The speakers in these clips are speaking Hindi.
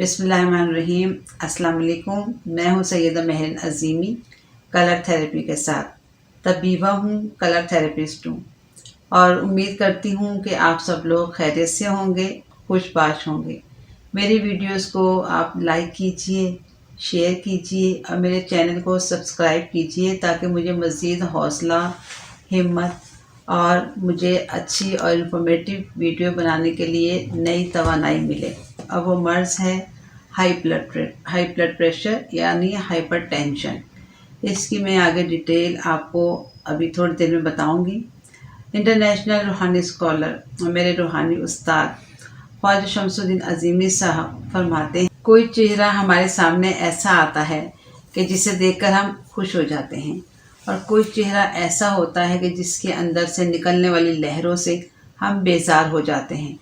बिस्मिल्लाहिर्रहमानिर्रहीम। अस्सलाम वालेकुम। मैं हूँ सैयदा महरिन अज़ीमी, कलर थेरेपी के साथ तबीबा हूँ, कलर थेरेपिस्ट हूँ और उम्मीद करती हूँ कि आप सब लोग खैरियत से होंगे, खुशबाश होंगे। मेरी वीडियोस को आप लाइक कीजिए, शेयर कीजिए और मेरे चैनल को सब्सक्राइब कीजिए ताकि मुझे मज़ीद हौसला, हिम्मत और मुझे अच्छी और इन्फॉर्मेटिव वीडियो बनाने के लिए नई तवानाई मिले। और वो मर्ज़ है हाई ब्लड प्रेशर यानी हाइपरटेंशन। इसकी मैं आगे डिटेल आपको अभी थोड़ी देर में बताऊंगी। इंटरनेशनल रूहानी स्कॉलर और मेरे रूहानी उस्ताद ख्वाजा शमसुद्दीन अज़ीमी साहब फरमाते हैं, कोई चेहरा हमारे सामने ऐसा आता है कि जिसे देखकर हम खुश हो जाते हैं और कोई चेहरा ऐसा होता है कि जिसके अंदर से निकलने वाली लहरों से हम बेजार हो जाते हैं।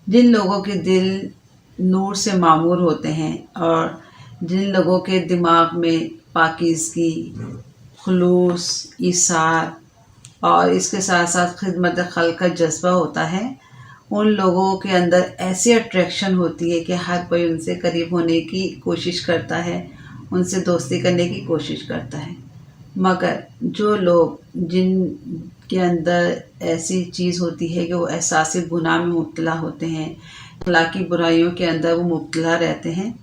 जिन लोगों के दिल नूर से मामूर होते हैं और जिन लोगों के दिमाग में पाकीज़गी, खुलूस, ईसार और इसके साथ साथ खिदमत खल्क़ का जज्बा होता है, उन लोगों के अंदर ऐसी अट्रैक्शन होती है कि हर कोई उनसे करीब होने की कोशिश करता है, उनसे दोस्ती करने की कोशिश करता है। मगर जो लोग जिन के अंदर ऐसी चीज़ होती है कि वो एहसास गुनाह में मुब्तला होते हैं, अखलाकी बुराइयों के अंदर वो मुब्तला रहते हैं,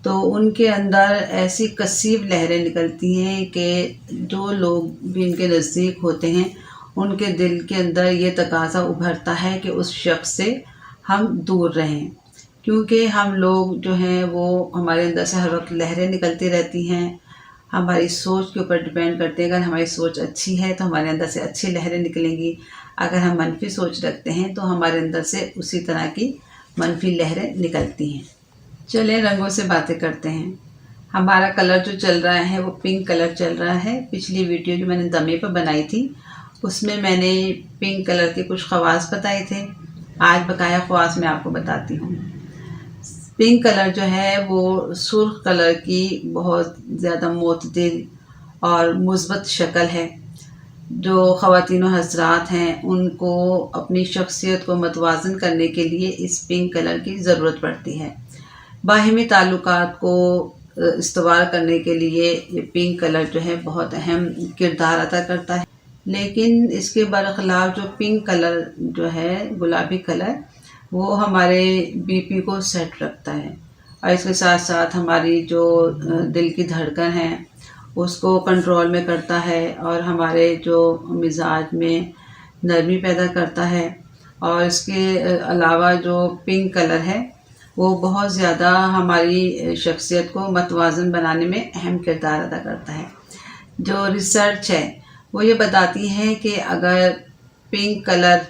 तो उनके अंदर ऐसी कसीब लहरें निकलती हैं कि जो लोग भी इनके नज़दीक होते हैं उनके दिल के अंदर ये तकाज़ा उभरता है कि उस शख्स से हम दूर रहें, क्योंकि हम लोग जो हैं वो हमारे अंदर से हर वक्त लहरें निकलती रहती हैं। हमारी सोच के ऊपर डिपेंड करते हैं। अगर हमारी सोच अच्छी है तो हमारे अंदर से अच्छी लहरें निकलेंगी। अगर हम मनफी सोच रखते हैं तो हमारे अंदर से उसी तरह की मनफी लहरें निकलती हैं। चलें रंगों से बातें करते हैं। हमारा कलर जो चल रहा है वो पिंक कलर चल रहा है। पिछली वीडियो जो मैंने दमे पर बनाई थी उसमें मैंने पिंक कलर के कुछ ख़वास बताए थे। आज बकाया ख़वास मैं आपको बताती हूँ। पिंक कलर जो है वो सुर्ख कलर की बहुत ज़्यादा मोतदिल और मुस्बत शक्ल है। जो ख़वातीन व हज़रात हैं उनको अपनी शख्सियत को मतवाज़न करने के लिए इस पिंक कलर की ज़रूरत पड़ती है। बाहिमी ताल्लुकात को इस्तवार करने के लिए ये पिंक कलर जो है बहुत अहम किरदार अदा करता है। लेकिन इसके बरखिलाफ़ जो पिंक कलर जो है, गुलाबी कलर, वो हमारे बीपी को सेट रखता है और इसके साथ साथ हमारी जो दिल की धड़कन है उसको कंट्रोल में करता है और हमारे जो मिजाज में नरमी पैदा करता है। और इसके अलावा जो पिंक कलर है वो बहुत ज़्यादा हमारी शख्सियत को मतवाज़न बनाने में अहम किरदार अदा करता है। जो रिसर्च है वो ये बताती है कि अगर पिंक कलर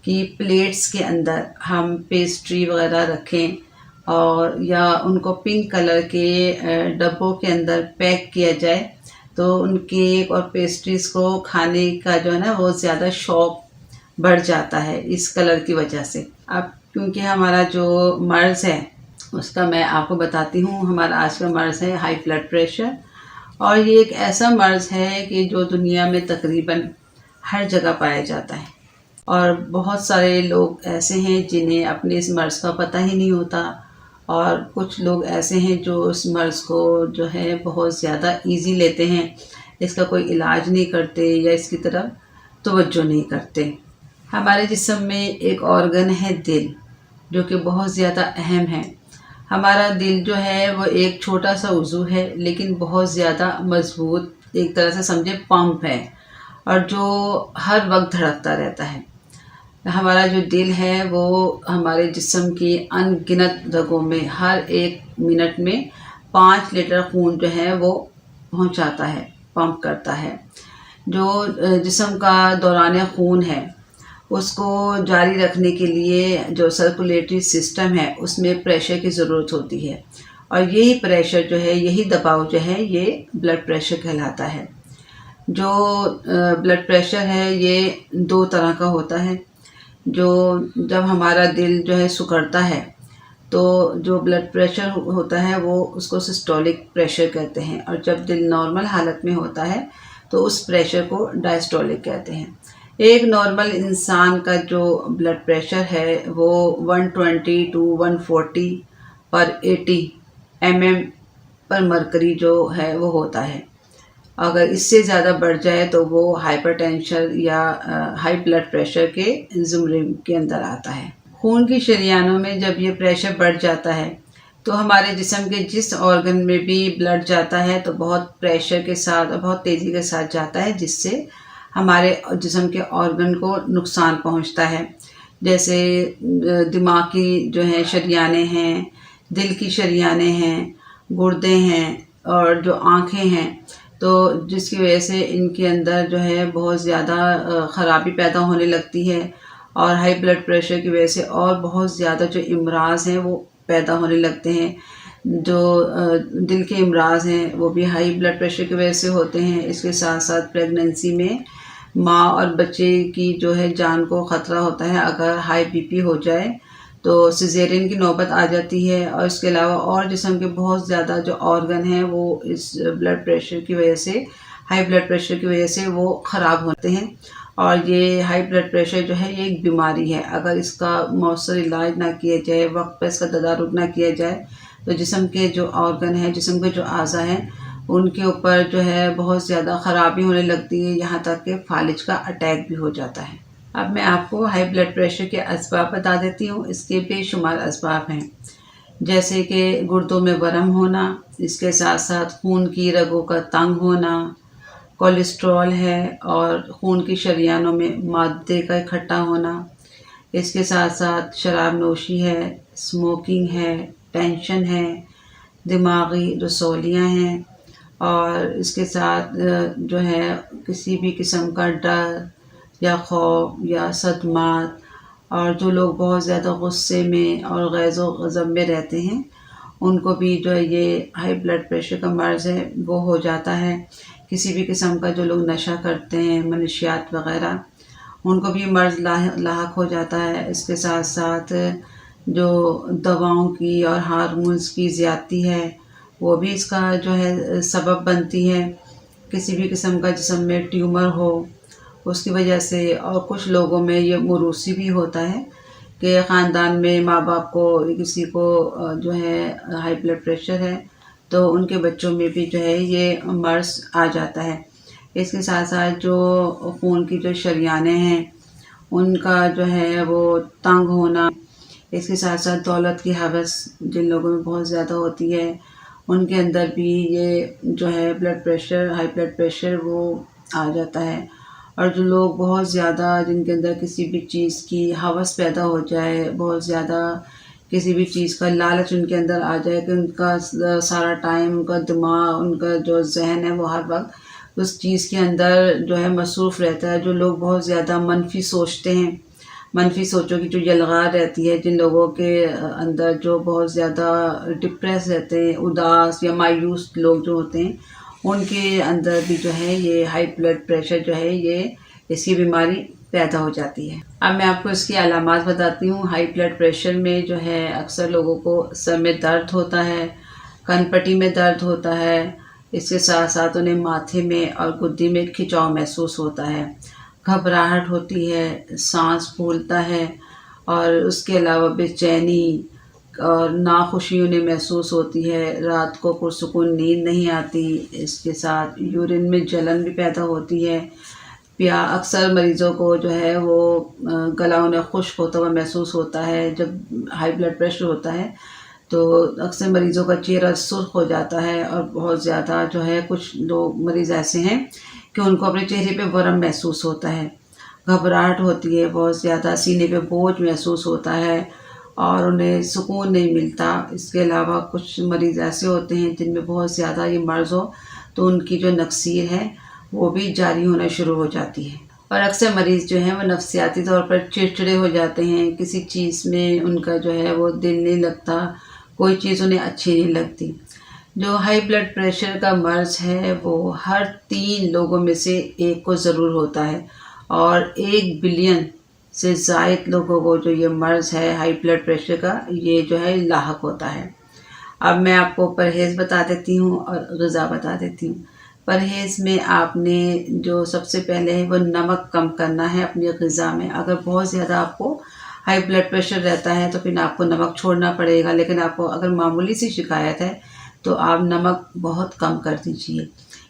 की प्लेट्स के अंदर हम पेस्ट्री वगैरह रखें और या उनको पिंक कलर के डब्बों के अंदर पैक किया जाए तो उन केक और पेस्ट्रीज़ को खाने का जो है ना वो ज़्यादा शौक़ बढ़ जाता है इस कलर की वजह से। अब क्योंकि हमारा जो मर्ज़ है उसका मैं आपको बताती हूँ। हमारा आज का मर्ज़ है हाई ब्लड प्रेशर और ये एक ऐसा मर्ज़ है कि जो दुनिया में तकरीबन हर जगह पाया जाता है और बहुत सारे लोग ऐसे हैं जिन्हें अपने इस मर्ज़ का पता ही नहीं होता और कुछ लोग ऐसे हैं जो उस मर्ज़ को जो है बहुत ज़्यादा ईज़ी लेते हैं, इसका कोई इलाज नहीं करते या इसकी तरफ तवज्जो नहीं करते। हमारे जिस्म में एक ऑर्गन है दिल, जो कि बहुत ज़्यादा अहम है। हमारा दिल जो है वो एक छोटा सा उज़ू है लेकिन बहुत ज़्यादा मज़बूत, एक तरह से समझे पंप है और जो हर वक्त धड़कता रहता है। हमारा जो दिल है वो हमारे जिस्म की अनगिनत रगों में हर एक मिनट में 5 लीटर खून जो है वो पहुंचाता है, पंप करता है। जो जिस्म का दौरान खून है उसको जारी रखने के लिए जो सर्कुलेटरी सिस्टम है उसमें प्रेशर की ज़रूरत होती है और यही प्रेशर जो है, यही दबाव जो है, ये ब्लड प्रेशर कहलाता है। जो ब्लड प्रेशर है ये 2 तरह का होता है। जो जब हमारा दिल जो है सिकुड़ता है तो जो ब्लड प्रेशर होता है वो उसको सिस्टोलिक प्रेशर कहते हैं और जब दिल नॉर्मल हालत में होता है तो उस प्रेशर को डायस्टोलिक कहते हैं। एक नॉर्मल इंसान का जो ब्लड प्रेशर है वो 120 to 140 पर 80 mm पर मरकरी जो है वो होता है। अगर इससे ज़्यादा बढ़ जाए तो वो हाइपरटेंशन या हाई ब्लड प्रेशर के ज़ुमरे के अंदर आता है। खून की शरीयानों में जब ये प्रेशर बढ़ जाता है तो हमारे जिस्म के जिस ऑर्गन में भी ब्लड जाता है तो बहुत प्रेशर के साथ और बहुत तेज़ी के साथ जाता है, जिससे हमारे जिस्म के ऑर्गन को नुकसान पहुंचता है। जैसे दिमाग की जो है शरीयानें हैं, दिल की शरीयानें हैं, गुर्दे हैं और जो आँखें हैं, तो जिसकी वजह से इनके अंदर जो है बहुत ज़्यादा ख़राबी पैदा होने लगती है और हाई ब्लड प्रेशर की वजह से और बहुत ज़्यादा जो अमराज़ हैं वो पैदा होने लगते हैं। जो दिल के अमराज़ हैं वो भी हाई ब्लड प्रेशर की वजह से होते हैं। इसके साथ साथ प्रेगनेंसी में माँ और बच्चे की जो है जान को ख़तरा होता है। अगर हाई बीपी हो जाए तो सिज़ेरियन की नौबत आ जाती है और इसके अलावा और जिस्म के बहुत ज़्यादा जो ऑर्गन हैं वो इस ब्लड प्रेशर की वजह से, हाई ब्लड प्रेशर की वजह से वो ख़राब होते हैं। और ये हाई ब्लड प्रेशर जो है ये एक बीमारी है। अगर इसका मौसर इलाज ना किया जाए, वक्त पर इसका तदारुक ना किया जाए तो जिस्म के जो ऑर्गन हैं, जिस्म के जो अज़ा हैं, उनके ऊपर जो है बहुत ज़्यादा ख़राबी होने लगती है, यहाँ तक कि फालिज का अटैक भी हो जाता है। अब मैं आपको हाई ब्लड प्रेशर के असबाब बता देती हूँ। इसके बेशुमार असबाब हैं, जैसे कि गुर्दों में वर्म होना, इसके साथ साथ खून की रगों का तंग होना, कोलेस्ट्रॉल है और खून की शरीयानों में मादे का इकट्ठा होना, इसके साथ साथ शराब नोशी है, स्मोकिंग है, टेंशन है, दिमागी रसौलियाँ हैं और इसके साथ जो है किसी भी किस्म का डर या खौफ या सदमात, और जो लोग बहुत ज़्यादा गुस्से में और गैज़ो गज़ब में रहते हैं उनको भी जो है ये हाई ब्लड प्रेशर का मर्ज़ है वो हो जाता है। किसी भी किस्म का जो लोग नशा करते हैं, मनशियात वग़ैरह, उनको भी मर्ज़ लाहक हो जाता है। इसके साथ साथ जो दवाओं की और हार्मोन्स की ज़्यादती है वो भी इसका जो है सबब बनती है। किसी भी किस्म का जिस्म में ट्यूमर हो उसकी वजह से, और कुछ लोगों में ये मोरूसी भी होता है कि ख़ानदान में माँ बाप को किसी को जो है हाई ब्लड प्रेशर है तो उनके बच्चों में भी जो है ये मर्ज़ आ जाता है। इसके साथ साथ जो खून की जो शरीयानें हैं उनका जो है वो तंग होना, इसके साथ साथ दौलत की हवस जिन लोगों में बहुत ज़्यादा होती है उनके अंदर भी ये जो है blood pressure, high blood pressure वो आ जाता है। और जो लोग बहुत ज़्यादा, जिनके अंदर किसी भी चीज़ की हवस पैदा हो जाए, बहुत ज़्यादा किसी भी चीज़ का लालच उनके अंदर आ जाए कि उनका सारा टाइम, उनका दिमाग, उनका जो जहन है वो हर वक्त उस चीज़ के अंदर जो है मसरूफ़ रहता है। जो लोग बहुत ज़्यादा मनफी सोचते हैं, मनफी सोचों की जो यलगार रहती है, जिन लोगों के अंदर जो बहुत ज़्यादा डिप्रेस रहते हैं, उदास या मायूस लोग जो होते हैं, उनके अंदर भी जो है ये हाई ब्लड प्रेशर जो है ये इसकी बीमारी पैदा हो जाती है। अब मैं आपको इसकी अलामात बताती हूँ। हाई ब्लड प्रेशर में जो है अक्सर लोगों को सर में दर्द होता है, कनपटी में दर्द होता है, इसके साथ साथ उन्हें माथे में और गुद्दी में खिंचाव महसूस होता है, घबराहट होती है, सांस फूलता है और उसके अलावा बेचैनी और नाखुशी उन्हें महसूस होती है। रात को पुरसुकून नींद नहीं आती। इसके साथ यूरिन में जलन भी पैदा होती है। अक्सर मरीज़ों को जो है वो गला उन्हें खुश्क होता हुआ महसूस होता है। जब हाई ब्लड प्रेशर होता है तो अक्सर मरीज़ों का चेहरा सुर्ख हो जाता है और बहुत ज़्यादा जो है, कुछ लोग मरीज़ ऐसे हैं कि उनको अपने चेहरे पे वर्म महसूस होता है, घबराहट होती है, बहुत ज़्यादा सीने पे बोझ महसूस होता है और उन्हें सुकून नहीं मिलता। इसके अलावा कुछ मरीज़ ऐसे होते हैं जिनमें बहुत ज़्यादा ये मर्ज़ हो तो उनकी जो नक्सीर है वो भी जारी होना शुरू हो जाती है। और अक्सर मरीज़ जो हैं वो नफ्सियाती तौर पर चिड़चिड़े हो जाते हैं, किसी चीज़ में उनका जो है वो दिल नहीं लगता, कोई चीज़ उन्हें अच्छी नहीं लगती। जो हाई ब्लड प्रेशर का मर्ज़ है वो हर 3 लोगों में से 1 को ज़रूर होता है और 1 बिलियन से ज़ायद लोगों को जो ये मर्ज़ है हाई ब्लड प्रेशर का, ये जो है लाहक होता है। अब मैं आपको परहेज़ बता देती हूँ और ग़िज़ा बता देती हूँ। परहेज़ में आपने जो सबसे पहले है वो नमक कम करना है अपनी ग़िज़ा में। अगर बहुत ज़्यादा आपको हाई ब्लड प्रेशर रहता है तो फिर आपको नमक छोड़ना पड़ेगा, लेकिन आपको अगर मामूली सी शिकायत है तो आप नमक बहुत कम कर दीजिए।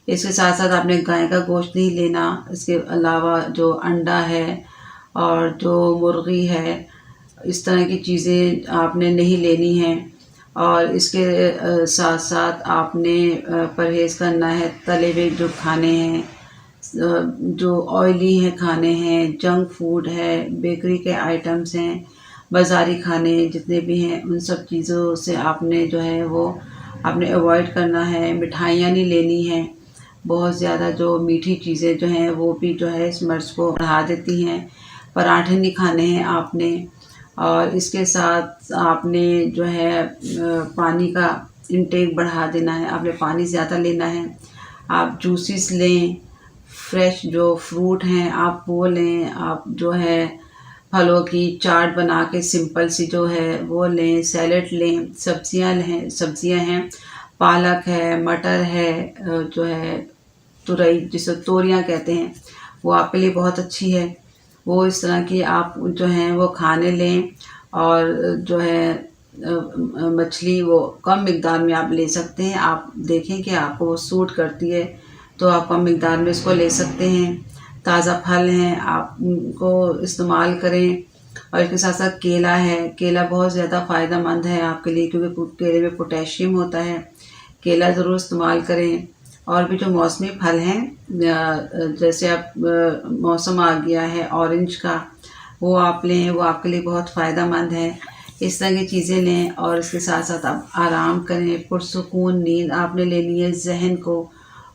इसके साथ साथ आपने गाय का गोश्त नहीं लेना। इसके अलावा जो अंडा है और जो मुर्गी है, इस तरह की चीज़ें आपने नहीं लेनी हैं। और इसके साथ साथ आपने परहेज़ करना है तले हुए जो खाने हैं, जो ऑयली हैं खाने हैं, जंक फूड है, बेकरी के आइटम्स हैं, बाज़ारी खाने जितने भी हैं, उन सब चीज़ों से आपने जो है वो आपने अवॉइड करना है। मिठाइयाँ नहीं लेनी हैं। बहुत ज़्यादा जो मीठी चीज़ें जो हैं वो भी जो है इस मर्ज़ को बढ़ा देती हैं। पराठे नहीं खाने हैं आपने। और इसके साथ आपने जो है पानी का इंटेक बढ़ा देना है। आपने पानी ज़्यादा लेना है। आप जूसेस लें, फ्रेश जो फ्रूट हैं आप वो लें। आप जो है फलों की चाट बना के सिंपल सी जो है वो लें। सैलेड लें, सब्जियां हैं, पालक है, मटर है, जो है तुरई जिसे तोरियां कहते हैं, वो आपके लिए बहुत अच्छी है। वो इस तरह की आप जो हैं वो खाने लें। और जो है मछली वो कम मिक़दार में आप ले सकते हैं। आप देखें कि आपको वो सूट करती है तो आप कम मिक़दार में इसको ले सकते हैं। ताज़ा फल हैं, आप उनको इस्तेमाल करें। और इसके साथ साथ केला है। केला बहुत ज़्यादा फ़ायदेमंद है आपके लिए, क्योंकि केले में पोटेशियम होता है। केला ज़रूर इस्तेमाल करें। और भी जो मौसमी फल हैं, जैसे आप मौसम आ गया है ऑरेंज का, वो आप लें, वो आपके लिए बहुत फ़ायदेमंद है। इस तरह की चीज़ें लें। और इसके साथ साथ आप आराम करें। पुरसुकून नींद आपने लेनी है। ज़हन को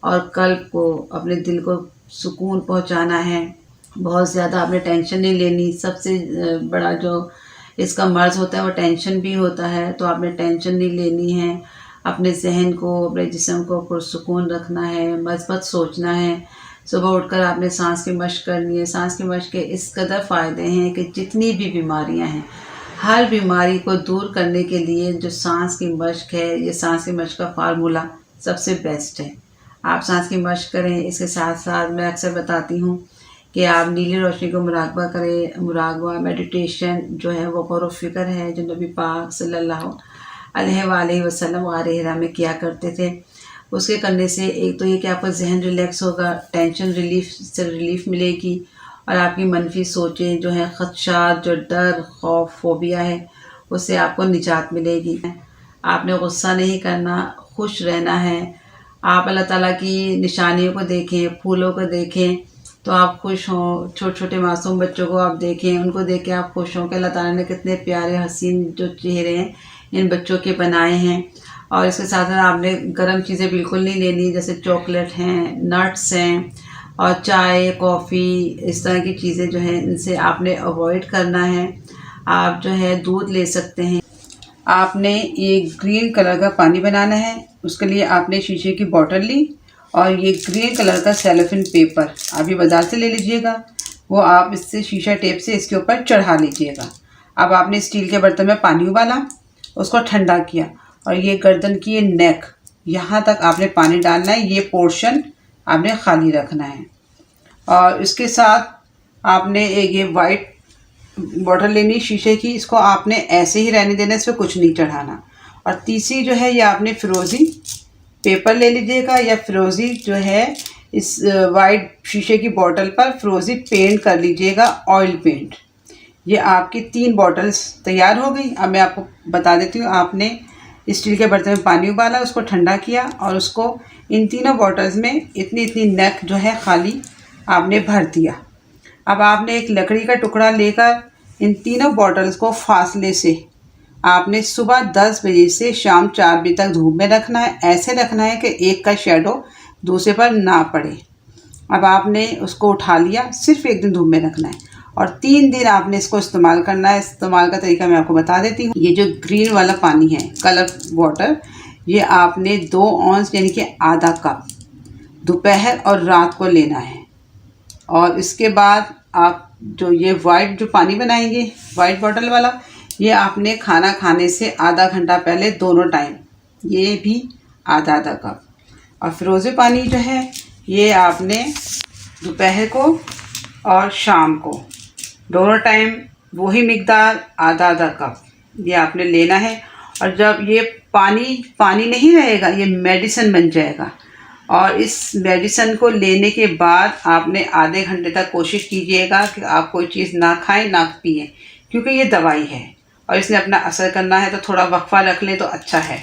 और कल्ब को, अपने दिल को सुकून पहुंचाना है। बहुत ज़्यादा आपने टेंशन नहीं लेनी। सबसे बड़ा जो इसका मर्ज़ होता है वो टेंशन भी होता है, तो आपने टेंशन नहीं लेनी है। अपने ज़हन को, अपने जिस्म को पुरसुकून रखना है, मस्बत सोचना है। सुबह उठकर आपने सांस की मश्क करनी है। सांस की मश्क के इस कदर फ़ायदे हैं कि जितनी भी बीमारियां हैं, हर बीमारी को दूर करने के लिए जो सांस की मश्क है, ये सांस की मश्क का फार्मूला सबसे बेस्ट है। आप सांस की मश्क करें। इसके साथ साथ मैं अक्सर बताती हूँ कि आप नीली रोशनी को मुराकबा करें। मुराकबा मेडिटेशन जो है वो गौर व फ़िक्र है जो नबी पाक सल्लल्लाहु अलैहि वसल्लम गारे हिरा में किया करते थे। उसके करने से एक तो ये कि आपका जहन रिलैक्स होगा, टेंशन रिलीफ मिलेगी। और आपकी मनफी सोचें जो हैं, ख़दशात, जो डर, खौफ, फोबिया है, उससे आपको निजात मिलेगी। आपने गुस्सा नहीं करना, खुश रहना है। आप अल्लाह ताला की निशानियों को देखें, फूलों को देखें तो आप खुश हों। छोटे छोटे मासूम बच्चों को आप देखें, उनको देख के आप खुश हों कि अल्लाह ताला ने कितने प्यारे हसीन जो चेहरे हैं इन बच्चों के बनाए हैं। और इसके साथ साथ आपने गर्म चीज़ें बिल्कुल नहीं लेनी, जैसे चॉकलेट हैं, नट्स हैं, और चाय, कॉफ़ी, इस तरह की चीज़ें जो हैं इनसे आपने अवॉइड करना है। आप जो है दूध ले सकते हैं। आपने ये ग्रीन कलर का पानी बनाना है। उसके लिए आपने शीशे की बोतल ली और ये ग्रीन कलर का सेलोफेन पेपर आप ये बाज़ार से ले लीजिएगा। वो आप इससे शीशा टेप से इसके ऊपर चढ़ा लीजिएगा। अब आपने स्टील के बर्तन में पानी उबाला, उसको ठंडा किया, और ये गर्दन की ये नेक, यहाँ तक आपने पानी डालना है। ये पोर्शन आपने खाली रखना है। और इसके साथ आपने एक ये वाइट बॉटल लेनी शीशे की, इसको आपने ऐसे ही रहने देना, इसमें कुछ नहीं चढ़ाना। और तीसरी जो है ये आपने फिरोज़ी पेपर ले लीजिएगा, या फिरोज़ी जो है इस वाइट शीशे की बोतल पर फिरोज़ी पेंट कर लीजिएगा, ऑयल पेंट। ये आपकी 3 बॉटल्स तैयार हो गई। अब मैं आपको बता देती हूँ। आपने स्टील के बर्तन में पानी उबाला, उसको ठंडा किया, और उसको इन तीनों बॉटल्स में इतनी इतनी नेक जो है खाली आपने भर दिया। अब आपने एक लकड़ी का टुकड़ा लेकर इन तीनों बॉटल्स को फासले से आपने सुबह 10 बजे से शाम 4 बजे तक धूप में रखना है। ऐसे रखना है कि एक का शेडो दूसरे पर ना पड़े। अब आपने उसको उठा लिया, सिर्फ एक दिन धूप में रखना है और 3 दिन आपने इसको इस्तेमाल करना है। इस्तेमाल का तरीका मैं आपको बता देती हूँ। ये जो ग्रीन वाला पानी है, कलर वाटर, ये आपने 2 औंस यानी कि आधा कप दोपहर और रात को लेना है। और इसके बाद आप जो ये वाइट जो पानी बनाएंगे, वाइट बॉटल वाला, ये आपने खाना खाने से आधा घंटा पहले दोनों टाइम, ये भी आधा आधा कप। और फिरोज़ी पानी जो है ये आपने दोपहर को और शाम को दोनों टाइम वही मिकदार आधा आधा कप ये आपने लेना है। और जब ये पानी नहीं रहेगा, ये मेडिसिन बन जाएगा। और इस मेडिसिन को लेने के बाद आपने आधे घंटे तक कोशिश कीजिएगा कि आप कोई चीज़ ना खाएं ना पिएं, क्योंकि ये दवाई है और इसने अपना असर करना है, तो थोड़ा वक्फा रख लें तो अच्छा है।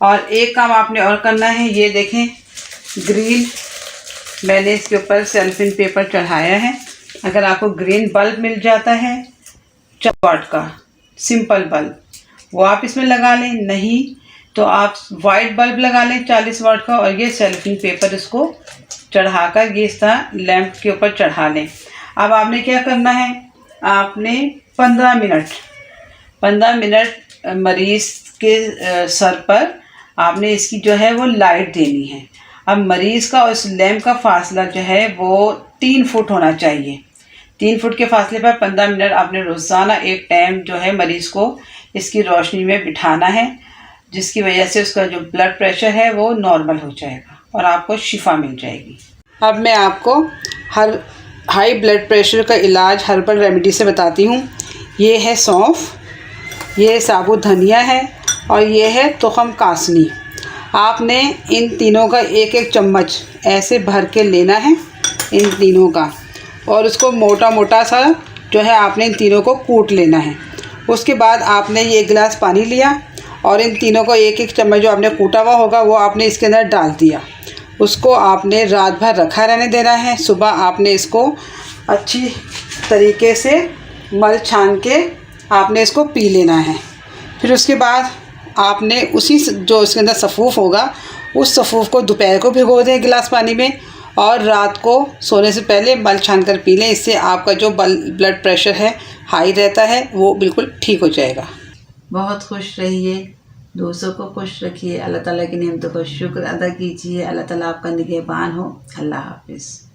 और एक काम आपने और करना है, ये देखें ग्रीन, मैंने इसके ऊपर सेल्फिन पेपर चढ़ाया है। अगर आपको ग्रीन बल्ब मिल जाता है 4 वाट का सिंपल बल्ब, वो आप इसमें लगा लें, नहीं तो आप वाइट बल्ब लगा लें 40 वाट का, और ये सेल्फिन पेपर इसको चढ़ाकर ये इस तरह लैंप के ऊपर चढ़ा लें। अब आपने क्या करना है, आपने 15 मिनट मरीज़ के सर पर आपने इसकी जो है वो लाइट देनी है। अब मरीज़ का और इस लैंप का फासला जो है वो 3 फुट होना चाहिए। 3 फुट के फासले पर 15 मिनट आपने रोज़ाना एक टाइम जो है मरीज़ को इसकी रोशनी में बिठाना है, जिसकी वजह से उसका जो ब्लड प्रेशर है वो नॉर्मल हो जाएगा और आपको शिफा मिल जाएगी। अब मैं आपको हाई ब्लड प्रेशर का इलाज हर्बल रेमेडी से बताती हूँ। ये है सौंफ, ये साबुत धनिया है और ये है तुखम कासनी। आपने इन तीनों का एक एक चम्मच ऐसे भर के लेना है इन तीनों का, और उसको मोटा मोटा सा जो है आपने इन तीनों को कूट लेना है। उसके बाद आपने ये 1 गिलास पानी लिया और इन तीनों को एक एक चम्मच जो आपने कूटा हुआ होगा वो आपने इसके अंदर डाल दिया। उसको आपने रात भर रखा रहने देना है। सुबह आपने इसको अच्छी तरीके से मल छान के आपने इसको पी लेना है। फिर उसके बाद आपने उसी जो इसके अंदर सफ़ूफ़ होगा उस सफ़ूफ़ को दोपहर को भिगो दें 1 गिलास पानी में, और रात को सोने से पहले मल छान कर पी लें। इससे आपका जो ब्लड प्रेशर है हाई रहता है वो बिल्कुल ठीक हो जाएगा। बहुत खुश रहिए, दूसरों को खुश रखिए, अल्लाह ताला की नेमतों का शुक्र अदा कीजिए। अल्लाह ताला आपका निगहबान हो। अल्लाह हाफ़िज़।